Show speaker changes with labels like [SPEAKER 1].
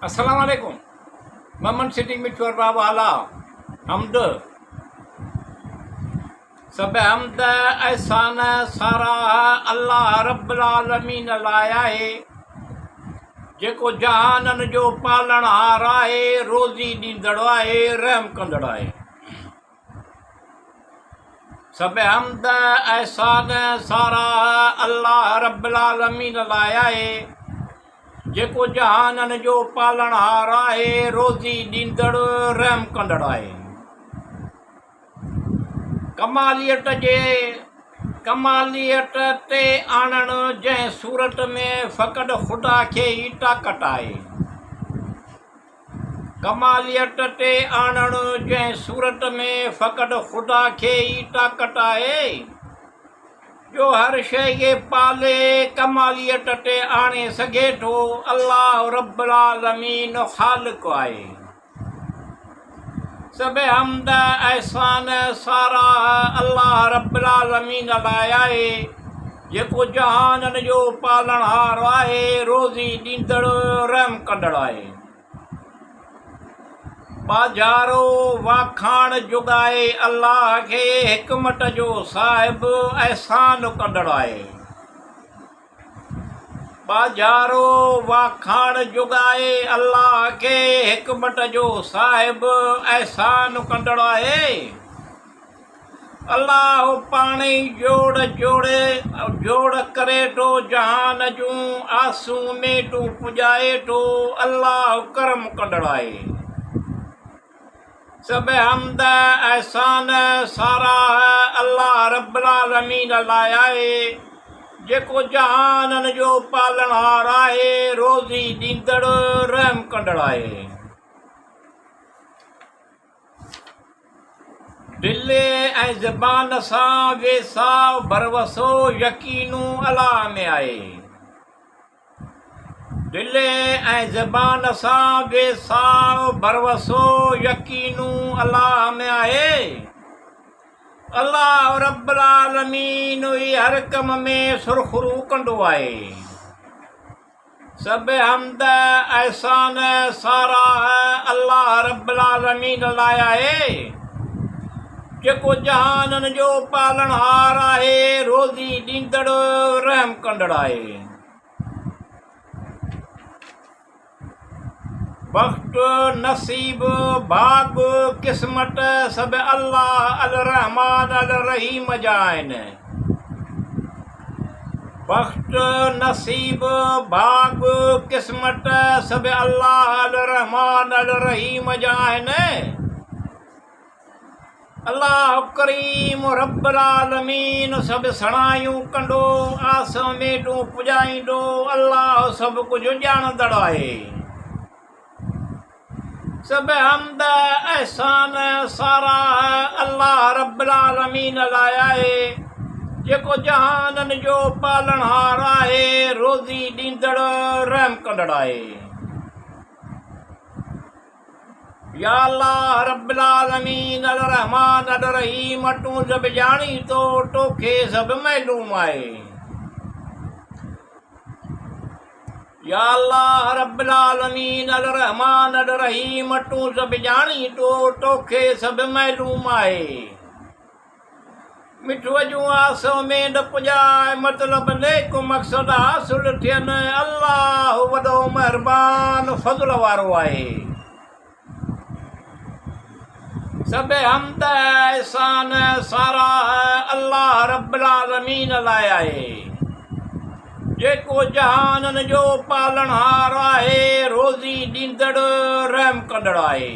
[SPEAKER 1] अस्सलाम वालेकुम। मोहम्मद सिटी मिठवर बाबा आला हमद सब हमद एहसान सारा अल्लाह रब्बुल आलमीन लाइ आहे, जेको जहाननि जो पालणहार आहे, रोज़ी ॾींदड़ आहे, रहम कंदड़ आहे। सब हमद एहसान सारा अल्लाह रब्बुल आलमीन लाइ आहे, जेको जहाननि जो पालणहार आहे, रोज़ी ॾींदड़, रहम कंदड़ आहे। कमालियत ते आणण जंहिं सूरत में फ़क़ति ख़ुदा खे ई ताक़त आहे। कमालियत ते आणण जंहिं सूरत में फ़क़ति ख़ुदा खे ई ताक़त आहे, जो हर शइ खे पाले कमालियत ते आणे सघे थो। अल्लाह रब्बुल आलमीन ख़ालिक़ आहे। सब हमद एहसान सारा अल्लाह रब्बुल आलमीन लाइ आहे, जेको जहाननि जो पालणहार आहे, रोज़ी ॾींदड़, रहम कंदड़ आहे। बाज़ारो वाखाण जुगाए अल्लाह खे हिकमत जो साहिब एहसान कंदड़ आहे। बाज़ारो वाखाण जुगाए अल्लाह खे हिकमत जो साहिब एहसान कंदड़ आहे। अल्लाह पाण ई जोड़ करे थो जहान जूं आसूं मेटूं पुॼाए थो। अल्लाह करम कंदड़ आहे। सब हमद एहसान सारा अल्लाह रब्बुल आलमीन लाइ आहे, जेको जहाननि जो पालणहार आहे, रोज़ी ॾींदड़, रहम कंदड़ आहे। दिल ऐं ज़बान सां वेसाव भरवसो यकीनू अलाह में आहे। दिल ऐं ज़बान सां वेसाव भरवसो यकीनू अलाह में आहे। अल्लाह रब्बुल आलमीन ई हर कम में सुरखरू कंदो आहे। सब हमद एहसान सारा अल्लाह रब्बुल आलमीन लाइ आहे, जेको जहाननि जो पालणहार आहे, रोज़ी ॾींदड़, रहम कंदड़ आहे। वक़्त नसीब भाग क़िस्मत सब अल्लाह अल रहमान अल रहीम जा आहिनि। वक़्त नसीब भाग क़िस्मत सब अल्लाह अल रहमान अल रहीम जा आहिनि। अल्लाह करीम रब्बुल आलमीन सब सणायूं कंदो, आस मेटूं पुॼाईंदो। अल्लाह सभु कुझु ॼाणंदड़ आहे। सब हमद एहसान सारा अल्लाह रब्बुल आलमीन लाइ आहे, जेको जहाननि जो पालणहार आहे, रोज़ी ॾींदड़, रहम कंदड़ आहे। या अल्लाह रब्बुल आलमीन अल रहमान अल रहीम, तूं सभु ॼाणी थो, तोखे सभु मालूम आहे। या अल्लाह रब्बुल आलमीन अल रहमान अल रहीम, तूं सभु ॼाणी थो, तोखे सभु मालूम आहे। मिठूअ जूं आस उमेद पुॼाए, मतिलब नेक मक़सद हासिल थियनि। अल्लाह वॾो महिरबान फज़ल वारो आहे। सब हमद एहसान सारा अल्लाह रब्बुल आलमीन लाइ आहे, जेको जहाननि जो पालणहार आहे, रोज़ी ॾींदड़, रहम कंदड़ आहे।